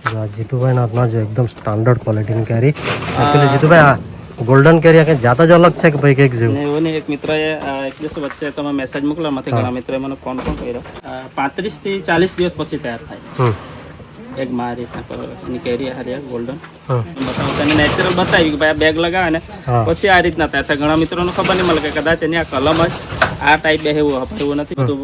जीतूभाई हाथ में जो एकदम स्टैंडर्ड क्वालिटी की carry actually Jitubhai golden carry आके जाता ज अलग है कि भाई एक जो नहीं वो नहीं एक मित्र एक દિવસ વચ્ચે તમે મેસેજ મોકલા માંથી ઘણા મિત્રોએ મને ફોન પણ કર્યો 35 થી 40 દિવસ પછી તૈયાર થાય એક મારી એની કેરી હારી ગોલ્ડન બતાવું તને નેચરલ બતાવી કે ભાઈ બેગ લગાવે ને પછી આ રીતના થાય ઘણા મિત્રોને ખબર નહીં મળે કે કદાચ એની આ કલમ જ આ ટાઈપ બે એવું નથી બધું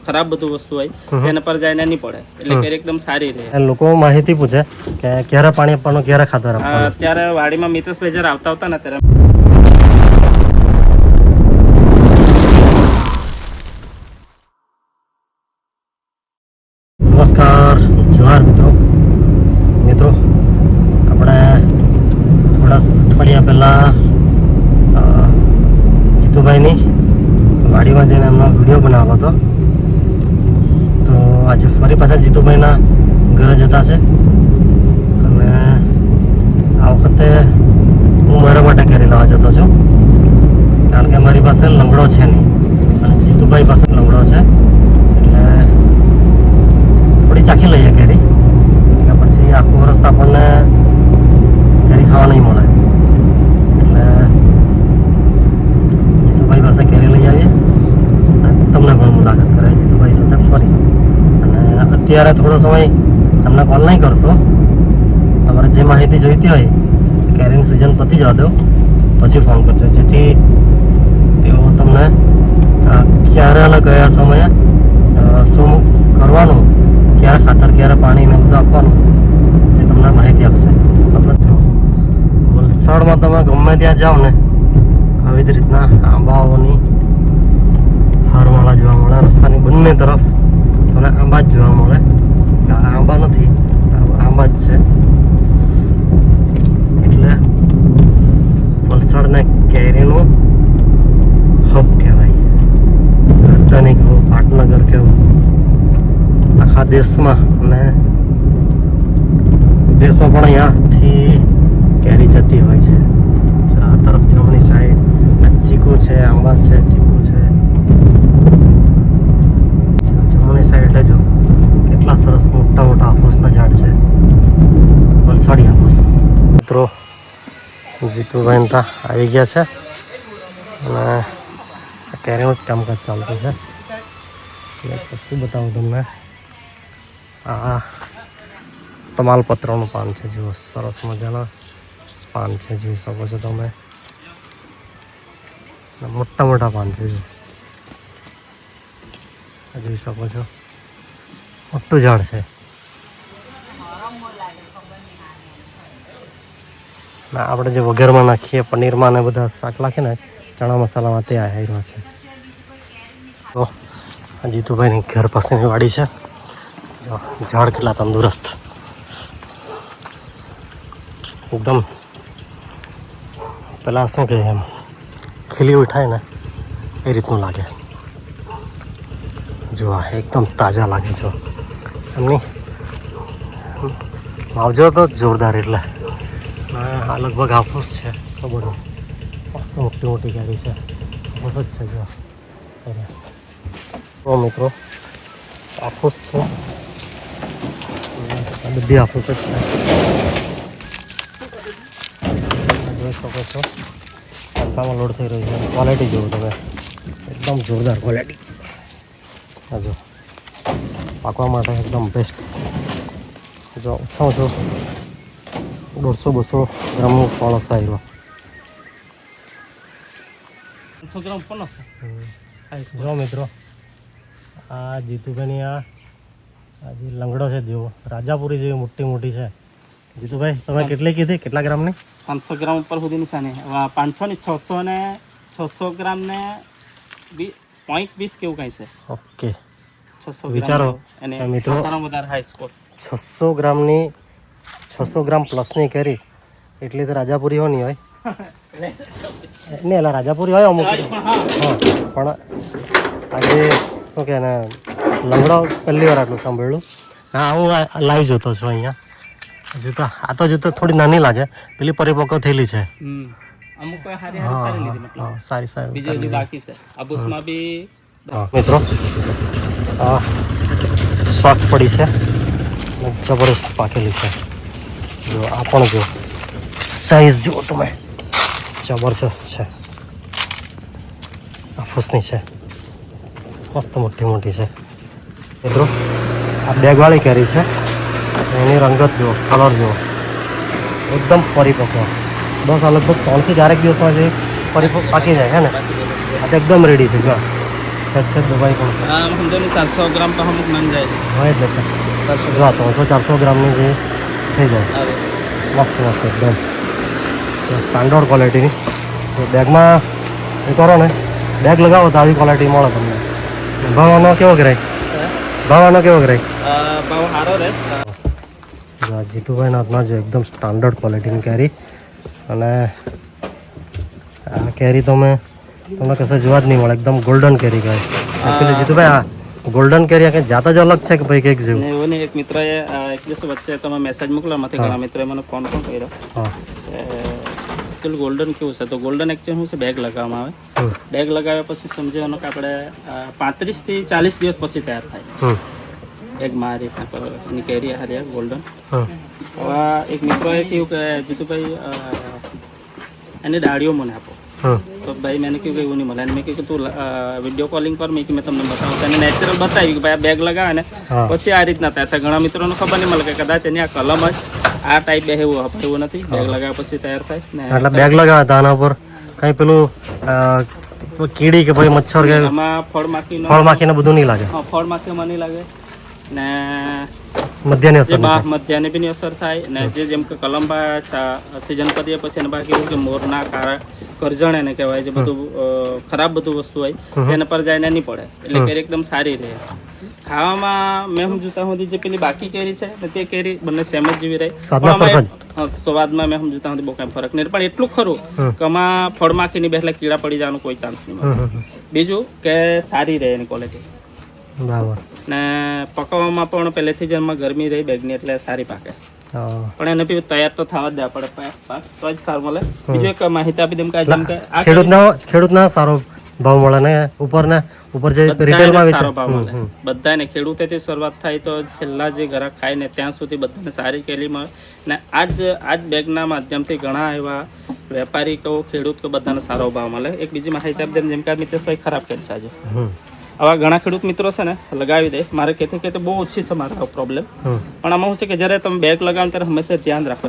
ખરાબ બધું વસ્તુ હોય એના પર જઈને નહીં પડે એટલે કેરી એકદમ સારી રહે લોકો માહિતી પૂછે કે ક્યારે પાણી આપવાનું ક્યારે ખાતર આપવાનું અત્યારે વાડીમાં મિતેશભાઈ જ્યારે આવતા હતા ને ત્યારે नमस्कार जोहार મિત્રો આપણે થોડા અઠવાડિયા પહેલાં જીતુભાઈની વાડીમાં જઈને એમનો વિડીયો બનાવ્યો હતો તો આજે ફરી પાછા જીતુભાઈના ઘરે જતા છે અને આ વખતે હું મારા માટે કેરી લેવા જતો છું કારણ કે મારી પાસે લંગડો છે નહીં અને જીતુભાઈ પાસે લંગડો છે એટલે થોડી ચાખી લઈએ કેરી એટલે પછી આખું વર્ષ આપણને કેરી ખાવા નહીં મળે એટલે જીતુભાઈ પાસે કેરી લઈ આવીએ અને તમને પણ મુલાકાત કરાવી જીતુભાઈ સાથે ફરી અને અત્યારે થોડો સમય તમને કોલ નહીં કરશો તમારે જે માહિતી જોઈતી હોય કેરીની સિઝન પતી જવા દો પછી ફોન કરજો જેથી તેઓ તમને ક્યારે અને કયા સમયે શું કરવાનું ક્યારે ખાતર ક્યારે પાણી ને બધું આપવાનું તે તમને માહિતી આપશે અથવા વલસાડમાં તમે ગમે ત્યાં જાઓ ને આવી જ રીતના આંબાઓની હારમાળા જોવા મળે રસ્તાની બંને તરફ તમને આંબા જ જોવા મળે આંબા નથી આંબા જ છે એટલે વલસાડને કેરીનું હબ કહેવાય રાજધાની કહું પાટનગર કહેવું આખા દેશમાં અને વિદેશમાં પણ અહીંયાથી કેરી જતી હોય છે આ તરફ જમણી સાઈડ ચીકુ છે આંબા છે ચીકુ છે જમણી સાઈડ લેજો કેટલા સરસ મોટા મોટા હાફૂસના ઝાડ છે વલસાડી હાફૂસ મિત્રો જીતુભાઈ તા આવી ગયા છે અને કેરીનું જ કામકાજ ચાલતું છે એક વસ્તુ બતાવું તમને આ તમાલપત્રનું પાન છે જુઓ સરસ મજાના પાન છે જોઈ શકો છો તમે મોટા મોટા પાન છે જોઈ શકો છો મોટું ઝાડ છે ના આપણે જે વઘારમાં નાખીએ પનીરમાં ને બધા શાક નાખીએ ને ચણા મસાલામાં તે આવ્યા છે તો જીતુભાઈની ઘર પાસેની વાડી છે ઝાડ કેટલા તંદુરસ્ત એકદમ પેલા શું કહે એમ ખીલી ઉઠાય ને એ રીતનું લાગે જો એકદમ તાજા લાગે જો એમની માવજો તો જોરદાર એટલે આ લગભગ હાફૂસ છે ખબર મસ્ત મોટી મોટી કેરી છે હાફૂસ જ છે જો મિત્રો હાફૂસ છે બધી હાફૂસ જ છે જોઈ શકો છો તડકામાં લોડ થઈ રહ્યું છે ક્વોલિટી જુઓ તમે એકદમ જોરદાર ક્વોલિટી જો પાકવા માટે એકદમ બેસ્ટ જો ઓછા 150-200 ગ્રામનું ફળ હશે આવ્યો 500 ગ્રામ પણ હશે જો મિત્રો આ જીતુભાઈની આ જે લંગડો છે જો રાજાપુરી જેવી મોટી મોટી છે જીતુભાઈ તમે કેટલી કીધી કેટલા ગ્રામની 500 ગ્રામ ઉપર સુધી નિશાની 500 ની 600 ને 600 ગ્રામ ને 0.20 કેવું કઈ છે ઓકે 600 વિચારો અને મિત્રો વધારે હાઈ સ્કોર 600 ગ્રામની 600 ગ્રામ પ્લસની કેરી એટલી તો રાજાપુરી હોની હોય નહીં એટલે રાજાપુરી હોય અમુક હા પણ આજે શું કહે ને લંગડો પહેલી વાર આટલું સાંભળ્યું હા હું લાઈવ જોતો છું અહીંયા જૂતા આ તો જૂતા થોડી નાની લાગે પેલી પરિપક્વ થયેલી છે અમુક હારી હારી કરી લીધી મતલબ સારી સારી બીજી બાકી છે અબુસમાં બી મિત્રો શોખ પડી છે જબરદસ્ત પાકેલી છે. જો આ પણ જો સાઈઝ જુઓ તમે, જબરજસ્ત છે. આફૂસની છે, મસ્ત મોટી મોટી છે. મિત્રો આ બેગવાળી કેરી છે, એની રંગત જુઓ, કલર જુઓ, એકદમ પરિપક્વ. બસ આ લગભગ 3 થી 4 દિવસમાં જે પરિપક્વ પાકી જાય છે ને, આ તો એકદમ રેડી છે. જો છે દવાઈ પણ છે. हाँ हम दोनों 400 ग्राम का हम बन जाए હોય જ ને, 300-400 ગ્રામની જે થઈ જાય. મસ્ત મસ્ત એકદમ સ્ટાન્ડર્ડ ક્વોલિટીની. તો બેગમાં એ કરો ને, બેગ લગાવો તો આવી ક્વોલિટી મળે તમને. ભાવનો કેવો ગ્રાય? ભાવનો કેવો ગ્રાય? भाव हारो रे જીતુભાઈના હાથમાં જો એકદમ સ્ટાન્ડર્ડ ક્વોલિટીની કેરી. અને આ કેરી તો મેં તમને કશે જોવા જ નહીં મળે, એકદમ ગોલ્ડન કેરી કહેવાય. એકચ્યુઅલી જીતુભાઈ આ ગોલ્ડન કેરી આ કંઈ જાત જ અલગ છે કે ભાઈ કંઈક જેવું? ને એવું નહીં, એક મિત્રએ એક દિવસ વચ્ચે તમે મેસેજ મોકલા, માંથી ઘણા મિત્રોએ મને ફોન પણ કર્યો. હા એકચ્યુઅલી ગોલ્ડન કેવું છે, તો ગોલ્ડન એકચ્યુઅલી શું છે, બેગ લગાવવામાં આવે. બેગ લગાવ્યા પછી સમજવાનું કે આપણે 35 થી 40 દિવસ પછી તૈયાર થાય. એક માં આ રીતના એની કેરી હારી ગોલ્ડન. હવે એક મિત્રોએ કહ્યું કે જીતુભાઈ એની ડાળીઓ મને આપો. તો ભાઈ મેં કહ્યું કે એવું નહીં મળે. મેં કહ્યું કે તું વિડીયો કોલિંગ પર, મેં મેં તમને બતાવું. એને નેચરલ બતાવ્યું કે ભાઈ આ બેગ લગાવે ને પછી આ રીતના તૈયાર થાય. ઘણા મિત્રોને ખબર નહીં મળે કે કદાચ એની આ કલમ જ આ ટાઈપ બે એવું નથી, બેગ લગાવ્યા પછી તૈયાર થાય ને. એટલે બેગ લગાવે તો આના ઉપર કંઈ પેલું કીડી કે ભાઈ મચ્છર કે આમાં ફળ માખીને બધું નહીં લાગે? હા, ફળ માખીમાં નહીં લાગે ને મધ્યની અસર મધ્યાને બી અસર થાય ને. જે જેમ કે કલંબા સિઝન કરીએ પછી એને બાકી એવું કે મોરના કરજણ એને કહેવાય, જે બધું ખરાબ બધું વસ્તુ હોય એના પર જાય ને નહીં પડે, એટલે કેરી એકદમ સારી રહે. ખાવામાં મેં સમજતા સુધી જે પેલી બાકી કેરી છે ને તે કેરી બંને સેમ જ જેવી રહે. સ્વાદમાં મેં સમજતા સુધી બહુ કાંઈ ફરક નહીં, પણ એટલું ખરું કે આમાં ફળમાખીની પહેલા કીડા પડી જવાનો કોઈ ચાન્સ નહીં મળે. બીજું કે સારી રહે એની ક્વોલિટી. બરાબર. ને પકવવામાં પણ પહેલેથી જ એમાં ગરમી રહી બેગની, એટલે સારી પાકે. પણ એને બી તૈયાર તો થવા જ દેવા પડે, પાક તો જ સારું મળે. બીજું એક માહિતી આપી દઉં કે જેમ કે ખેડૂતના સારો ભાવ મળે ને, ઉપર જે રિટેલમાં વેચે સારો ભાવ મળે બધાને. ખેડૂતેથી શરૂઆત થાય તો છેલ્લા જે ગ્રાહક ખાય ને ત્યાં સુધી બધાને સારી કેરી મળે. ને આજ બેગના માધ્યમથી ઘણા એવા વેપારી કહો, ખેડૂત કહો, બધાને સારો ભાવ મળે. એક બીજી માહિતી આપી દઉં, જેમ કે મિતેશભાઈ ખરાબ કરી છે આજે. આવા ઘણા ખેડૂત મિત્રો છે ને લગાવી દે. મારે કહેતે બહુ ઓછી છે મારા પ્રોબ્લેમ, પણ આમાં શું છે કે જ્યારે તમે બેગ લગાવો ત્યારે હંમેશા ધ્યાન રાખો.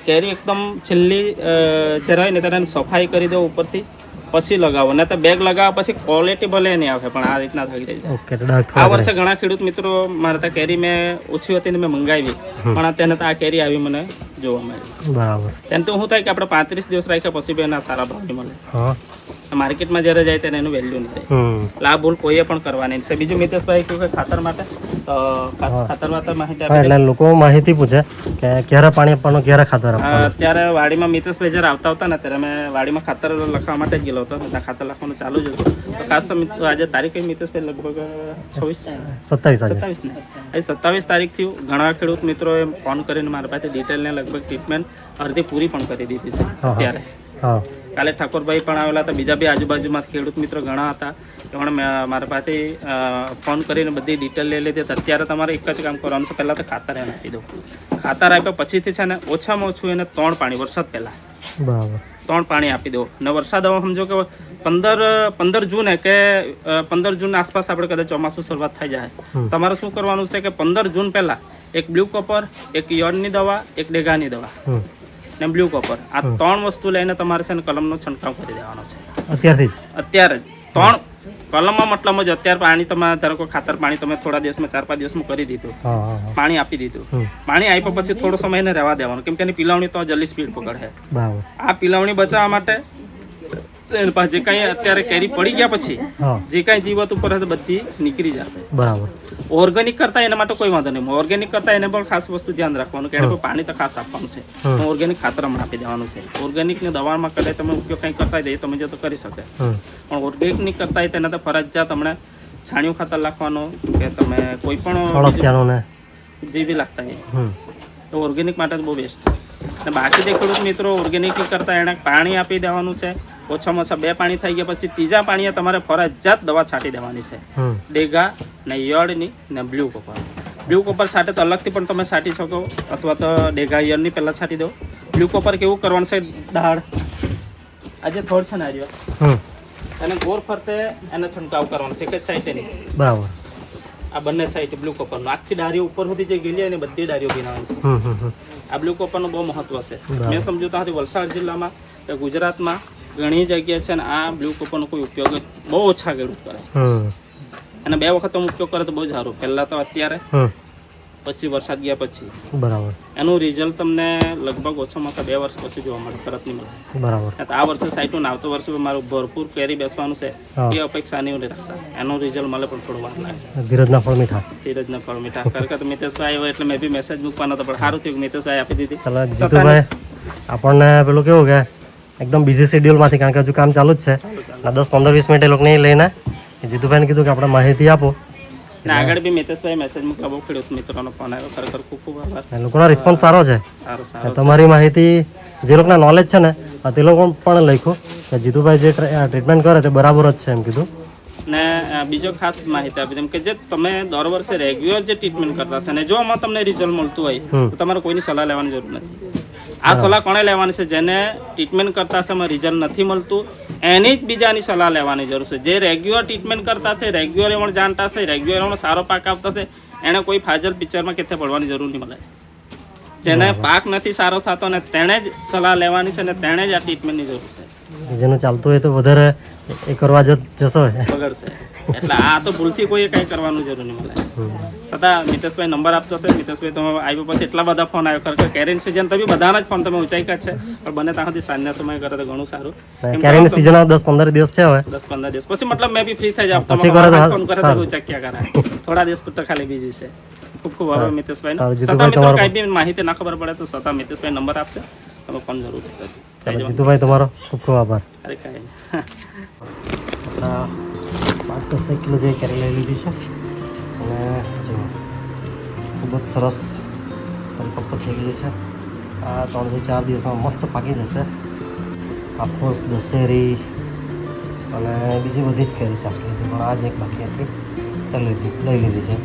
કેરી એકદમ છેલ્લી જ્યારે હોય ને ત્યારે એને સફાઈ કરી દો ઉપરથી, પછી લગાવો. ને તો બેગ લગાવો પછી ક્વોલિટી ભલે નહીં આવે, પણ આ રીતના થઈ રહી છે. આ વર્ષે ઘણા ખેડૂત મિત્રો મારે ત્યાં કેરી મેં ઓછી હતી ને મેં મંગાવી, પણ તેને તો આ કેરી આવી મને જોવા મળી. બરાબર. તેને તો શું થાય કે આપણે 35 દિવસ રાખ્યા પછી બી એના સારા ભાવ મળે. માર્કેટમાં જ્યારે જાય ત્યારે એનું વેલ્યુ નહીં થાય. એટલે આ ભૂલ કોઈએ પણ કરવાની છે. બીજું મિતેશભાઈ કહ્યું કે ખાતર માટે તો ખાતર માહિતી આપે. એટલે લોકો માહિતી પૂછે કે ક્યારે પાણી આપવાનું, ક્યારે ખાતર આપવાનું. ત્યારે વાડીમાં મિતેશભાઈ જ્યારે આવતા ને ત્યારે મેં વાડીમાં ખાતર લખવા માટે જ ગયેલો હતો. ત્યાં ખાતર લખવાનું ચાલુ જ હતું. તો ખાસ તો આજે તારીખ મિતેશભાઈ લગભગ 27 ને 27 તારીખ થયું. ઘણા ખેડૂત મિત્રોએ ફોન કરીને મારા પાસે ડિટેલને લગભગ ટ્રીટમેન્ટ અડધી પૂરી પણ કરી દીધી છે. ત્યારે કાલે ઠાકોરભાઈ પણ આવેલા હતા, બીજા બી આજુબાજુમાં ખેડૂત મિત્રો ઘણા હતા. એમણે મારા પાસે ફોન કરીને બધી ડિટેલ લઈ લીધી. અત્યારે તમારે એક જ કામ કરવાનું છે, પહેલાં તો ખાતર એને આપી દો. ખાતર આપ્યા પછીથી છે ને ઓછામાં ઓછું એને 3 પાણી વરસાદ પહેલાં 3 પાણી આપી દો. ને વરસાદ હવે સમજો કે 15 જૂને કે 15 જૂન આસપાસ આપણે કદાચ ચોમાસું શરૂઆત થઈ જાય. તમારે શું કરવાનું છે કે 15 જૂન પહેલાં એક બ્લુ કોપર, એક યર્ડની દવા, એક ડેગાની દવા ને બ્લુ કોપર, આ 3 વસ્તુ લઈને તમારે છે ને કલમનો છંટકાવ કરી દેવાનો છે અત્યારે જ. 3 કલમમાં મતલબ જ અત્યારે પાણી તમે ધારો કે ખાતર પાણી તમે થોડા દિવસમાં 4-5 દિવસમાં કરી દીધું, પાણી આપી દીધું. પાણી આપ્યા પછી થોડો સમય એને રહેવા દેવાનું, કેમ કે એની પીલાવણી તો જલ્દી સ્પીડ પકડે. આ પીલાવણી બચાવવા માટે જે કઈ અત્યારે કેરી પડી ગયા પછી જે કઈ જીવત ઉપર હશે બધી નીકળી જશે. બરાબર. ઓર્ગેનિક કરતા એના માટે કોઈ વાંધો નહીં. ઓર્ગેનિક કરતા એને પણ ખાસ વસ્તુ ધ્યાન રાખવાનું કે એને પાણી તો ખાસ આપવાનું છે. ઓર્ગેનિક ખાતર હમણાં આપી દેવાનું છે. ઓર્ગેનિક ને દવામાં કદાચ તમે ઉપયોગ કઈ કરતા હોય તમે જો તો કરી શકે, પણ ઓર્ગેનિક કરતા હોય તેના તો ફરજિયાત હમણે છાણિયું ખાતર નાખવાનું કે તમે કોઈ પણ જે બી લાગતા હોય તો ઓર્ગેનિક માટે બહુ બેસ્ટ. અને બાકી જે ખેડૂત મિત્રો ઓર્ગેનિક કરતા એને પાણી આપી દેવાનું છે. ઓછામાં ઓછા 2 પાણી થઈ ગયા પછી ત્રીજા પાણીએ તમારે ફરજિયાત દવા છાંટી દેવાની છે. ડેગા ને યળની ને બ્લુ કોપર. બ્લુ કોપર છાંટે તો અલગથી પણ તમે છાંટી શકો અથવા તો ડેગા યરની પહેલાં છાંટી દો. બ્લુ કોપર કેવું કરવાનું છે, દાળ આ જે થોડ છે ને આર્યો એને ગોળ ફરતે એને છંટકાવ કરવાનો છે, એક જ સાઈડે નહીં. બરાબર. આ બંને સાઈડ બ્લુ કોપરનું આખી ડાળીઓ ઉપર સુધી જે ગયેલી અને બધી ડાળીઓ ભીનાવાની છે. આ બ્લુ કોપરનું બહુ મહત્વ છે. મેં સમજુ ત્યાંથી વલસાડ જિલ્લામાં કે ગુજરાતમાં ઘણી જગ્યાએ છે ને આ બ્લુ કોપરનો કોઈ ઉપયોગ બહુ ઓછા ખેડૂત કરે. અને 2 વખત તમે ઉપયોગ કરે તો બહુ જ સારું. પહેલાં તો અત્યારે, પછી વરસાદ ગયા પછી. બરાબર. એનું રિઝલ્ટ તમને લગભગ ઓછામાં ઓછા 2 વર્ષ પછી જોવા મળે, તરત નહીં મળે. બરાબર. આ વર્ષે સાઈટનું ને આવતો વર્ષે મારું ભરપૂર કેરી બેસવાનું છે એ અપેક્ષા નહીં રાખતા. એનું રિઝલ્ટ મળે પણ થોડું વાર લાગે. ધીરજના ફળ મીઠા. ધીરજના ફળ મીઠા. ખરેખર તો મિતેશભાઈ આવ્યો એટલે મેં બી મેસેજ મૂકવાનો હતો, પણ સારું થયું મિતેશભાઈ આપી દીધી. ચાલો જીતુભાઈ, આપણને પેલું કેવું કે એકદમ બિઝી શેડ્યુલમાંથી, કારણ કે હજુ કામ ચાલુ જ છે, 10, 15, 20 મિનિટ એ લોકોને લઈને જીતુભાઈને કીધું કે આપણે માહિતી આપો. ને આગળ બી મિતેશભાઈ મેસેજ મૂકવા બહુ ખેડૂત મિત્રોનો ફોન આવ્યો. ખરેખર ખૂબ ખૂબ આભાર. એ લોકોનો રિસ્પોન્સ સારો છે. સારું. તમારી માહિતી જે લોકોના નોલેજ છે ને તે લોકો પણ લખ્યું કે જીતુભાઈ જે ટ્રીટમેન્ટ કરે તે બરાબર જ છે એમ કીધું. ને બીજો ખાસ માહિતી આપી જેમ કે જે તમે દર વર્ષે રેગ્યુલર જે ટ્રીટમેન્ટ કરતા છે ને જો આમાં તમને રિઝલ્ટ મળતું હોય તો તમારે કોઈની સલાહ લેવાની જરૂર નથી. આ સલાહ કોણે લેવાની છે? જેને ટ્રીટમેન્ટ કરતા છે એમાં રિઝલ્ટ નથી મળતું એની જ બીજાની સલાહ લેવાની જરૂર છે. જે રેગ્યુલર ટ્રીટમેન્ટ કરતા છે, રેગ્યુલર એમાં જાણતા છે, રેગ્યુલર એમાં સારો પાક આવતા છે, એને કોઈ ફાજલ પિક્ચરમાં કેથે પડવાની જરૂર નહીં મળે. જેને પાક નથી સારો થતો ને તેણે જ સલાહ લેવાની છે ને તેણે જ આ ટ્રીટમેન્ટની જરૂર છે. જેનું ચાલતું હોય તો વધારે એ કરવા જશો બગડશે. એટલે આ તો ભૂલથી કોઈ કંઈ કરવાનું જરૂર નહીં મળે. છતાં મિતેશભાઈ નંબર આપતો છે. મિતેશભાઈ તમે આવ્યો પછી એટલા બધા ફોન આવ્યો. ખરેખર કેરીની સિઝન તમે બધાના જ ફોન તમે ઊંચાઈ કાઢ છે, પણ બને ત્યાં સુધી સાંજના સમય કરે તો ઘણું સારું. કેરીની સિઝન 10-15 દિવસ છે હવે. 10-15 દિવસ પછી મતલબ મેં બી ફ્રી થઈ જાવ. તમે ફોન કરે તો ઊંચાક્યા કરાય. થોડા દિવસ પૂરતા ખાલી બીજી છે. ખૂબ ખૂબ આભાર મિતેશભાઈ. છતાં મિત્રો કાંઈ બી માહિતી ના ખબર પડે તો છતાં મિતેશભાઈ નંબર આપશે, તમે ફોન જરૂર કરજો. જીતુભાઈ તમારો ખૂબ ખૂબ આભાર. અરે કાંઈ નહીં. 5-10 કિલો જેવી કેરી લઈ લીધી છે અને જો ખૂબ જ સરસ પરિપક્વ થઈ ગયેલી છે. આ 3 થી 4 દિવસમાં મસ્ત પાકી જશે. હાફૂસ, દશેરી અને બીજી બધી જ કેરી છે આપણી, પણ આ જ એક બાકી આપણી લઈ લીધી છે.